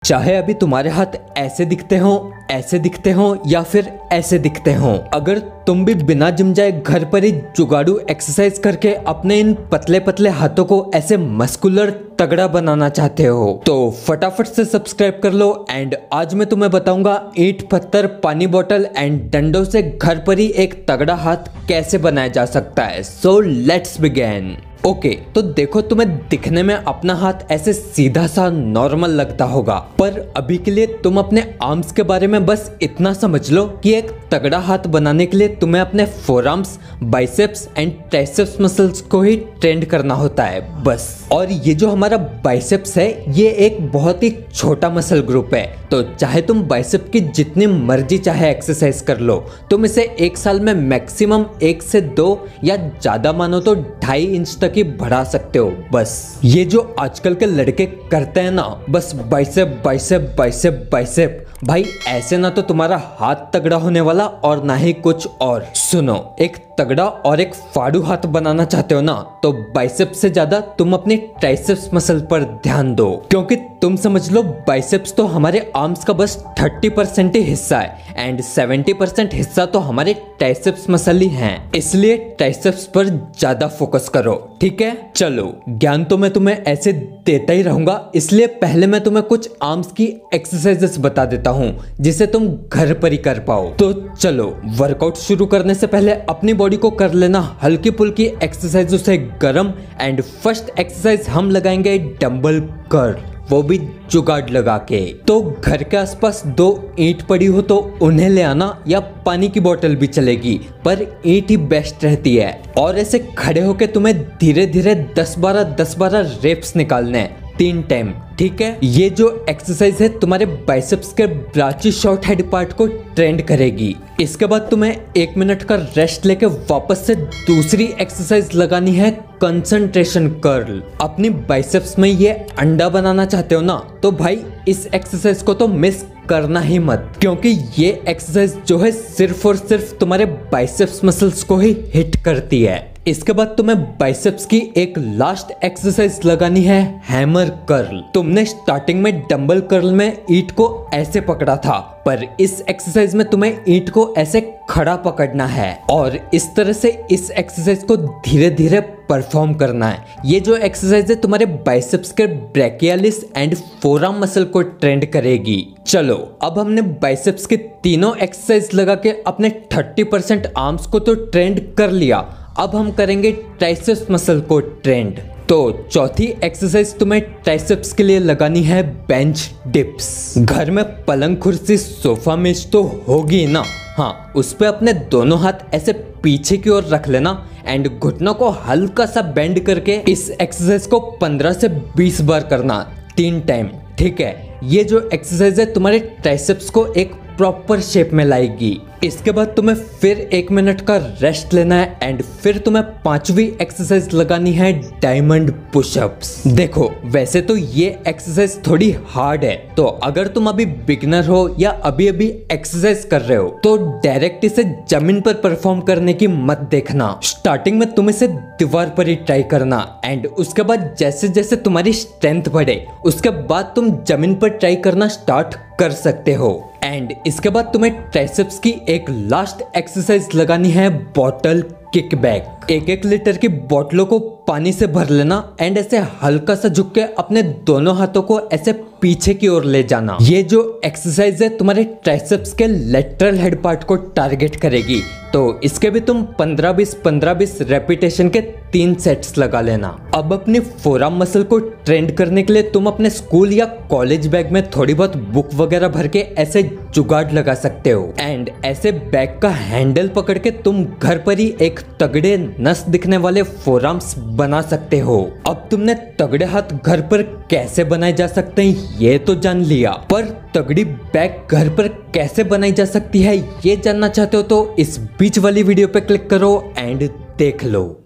चाहे अभी तुम्हारे हाथ ऐसे दिखते हो या फिर ऐसे दिखते हो, अगर तुम भी बिना जिम जाए घर पर ही जुगाड़ू एक्सरसाइज करके अपने इन पतले पतले हाथों को ऐसे मस्कुलर तगड़ा बनाना चाहते हो तो फटाफट से सब्सक्राइब कर लो। एंड आज मैं तुम्हें बताऊंगा ईंट, पत्थर, पानी बोतल एंड डंडों से घर पर ही एक तगड़ा हाथ कैसे बनाया जा सकता है। So let's begin. ओके, तो देखो, तुम्हें दिखने में अपना हाथ ऐसे सीधा सा नॉर्मल लगता होगा, पर अभी के लिए तुम अपने आर्म्स के बारे में बस इतना समझ लो कि एक तगड़ा हाथ बनाने के लिए तुम्हें अपने forearms, biceps and triceps muscles को ही ट्रेन करना होता है बस। और ये जो हमारा बाइसेप्स है ये एक बहुत ही छोटा मसल ग्रुप है, तो चाहे तुम बाइसेप की जितनी मर्जी चाहे एक्सरसाइज कर लो, तुम इसे एक साल में मैक्सिमम 1 से 2 या ज्यादा मानो तो 2.5 इंच तक ही बढ़ा सकते हो बस। ये जो आजकल के लड़के करते हैं ना, बस बाइसेप बाइसेप बाइसेप बाइसेप, भाई ऐसे ना तो तुम्हारा हाथ तगड़ा होने वाला और ना ही कुछ और। सुनो, एक तगड़ा और एक फाड़ू हाथ बनाना चाहते हो ना, तो बाइसेप्स से ज्यादा तुम अपने ट्राइसेप्स मसल पर ध्यान दो, क्योंकि तुम समझ लो बाइसेप्स तो हमारे आर्म्स का बस 30% ही हिस्सा है एंड 70% हिस्सा तो हमारे ट्राइसेप्स मसल ही हैं, इसलिए ट्राइसेप्स पर ज्यादा फोकस करो, ठीक है। चलो, ज्ञान तो मैं तुम्हें ऐसे देता ही रहूंगा, इसलिए पहले मैं तुम्हें कुछ आर्म्स की एक्सरसाइजेस बता देता हूँ जिसे तुम घर पर ही कर पाओ। तो चलो, वर्कआउट शुरू करने से पहले अपनी बॉडी को कर लेना हल्की फुल्की एक्सरसाइजों से गरम। एंड फर्स्ट एक्सरसाइज हम लगाएंगे डंबल कर्ल, वो भी जुगाड़ लगा के। तो घर के आसपास 2 ईंट पड़ी हो तो उन्हें ले आना, या पानी की बोतल भी चलेगी, पर ईंट ही बेस्ट रहती है। और ऐसे खड़े होके तुम्हें धीरे धीरे 10-12 रेप्स निकालने हैं 3 टाइम, ठीक है। ये जो एक्सरसाइज है तुम्हारे बाइसेप्स के ब्राची शॉर्ट हेड पार्ट को ट्रेंड करेगी। इसके बाद तुम्हें 1 मिनट का रेस्ट लेके वापस से दूसरी एक्सरसाइज लगानी है कंसंट्रेशन कर्ल। अपनी बाइसेप्स में ये अंडा बनाना चाहते हो ना, तो भाई इस एक्सरसाइज को तो मिस करना ही मत, क्योंकि ये एक्सरसाइज जो है सिर्फ और सिर्फ तुम्हारे बाइसेप्स मसल्स को ही हिट करती है। इसके बाद तुम्हें बाइसेप्स की एक लास्ट एक्सरसाइज लगानी है हैमर कर्ल। तुमने स्टार्टिंग में डंबल कर्ल में ईंट को ऐसे पकड़ा था, पर इस एक्सरसाइज में तुम्हें ईंट को ऐसे खड़ा पकड़ना है और इस तरह से इस एक्सरसाइज को धीरे धीरे परफॉर्म करना है। ये जो एक्सरसाइज है तुम्हारे बाइसेप्स के ब्रैकियालिस एंड फोरआर्म मसल को ट्रेंड करेगी। चलो, अब हमने बाइसेप्स के तीनों एक्सरसाइज लगा के अपने 30% आर्म्स को तो ट्रेंड कर लिया, अब हम करेंगे ट्राइसेप्स मसल को ट्रेंड। तो चौथी एक्सरसाइज तुम्हें ट्राइसेप्स के लिए लगानी है बेंच डिप्स। घर में पलंग, कुर्सी, सोफा, मेज तो होगी ना, हाँ, उस पे अपने दोनों हाथ ऐसे पीछे की ओर रख लेना एंड घुटनों को हल्का सा बेंड करके इस एक्सरसाइज को 15 से 20 बार करना 3 टाइम, ठीक है। ये जो एक्सरसाइज है तुम्हारे ट्राइसेप्स को एक प्रॉपर शेप में लाएगी। इसके बाद तुम्हें फिर 1 मिनट का रेस्ट लेना है एंड फिर तुम्हें 5वीं एक्सरसाइज लगानी है डायमंड पुशअप्स। देखो, वैसे तो ये एक्सरसाइज थोड़ी हार्ड है, तो अगर तुम अभी बिगिनर हो या अभी अभी एक्सरसाइज कर रहे हो तो डायरेक्ट इसे जमीन पर परफॉर्म करने की मत देखना। स्टार्टिंग में तुम इसे दीवार पर ही ट्राई करना एंड उसके बाद जैसे जैसे तुम्हारी स्ट्रेंथ बढ़े उसके बाद तुम जमीन पर ट्राई करना स्टार्ट कर सकते हो। एंड इसके बाद तुम्हें ट्राइसेप्स की एक लास्ट एक्सरसाइज लगानी है बॉटल किकबैक। 1-1 लीटर की बोतलों को पानी से भर लेना एंड ऐसे हल्का सा झुक के अपने दोनों हाथों को ऐसे पीछे की ओर ले जाना। ये जो एक्सरसाइज है तुम्हारे ट्राइसेप्स के लेटरल हेड पार्ट को टारगेट करेगी, तो इसके भी तुम 15-20 रेपिटेशन के 3 सेट्स लगा लेना। अब अपनी फोरआर्म मसल को ट्रेंड करने के लिए तुम अपने स्कूल या कॉलेज बैग में थोड़ी बहुत बुक वगैरह भर के ऐसे जुगाड़ लगा सकते हो एंड ऐसे बैग का हैंडल पकड़ के तुम घर पर ही एक तगड़े नस दिखने वाले फोरआर्म्स बना सकते हो। अब तुमने तगड़े हाथ घर पर कैसे बनाए जा सकते हैं ये तो जान लिया, पर तगड़ी बैक घर पर कैसे बनाई जा सकती है ये जानना चाहते हो तो इस बीच वाली वीडियो पे क्लिक करो एंड देख लो।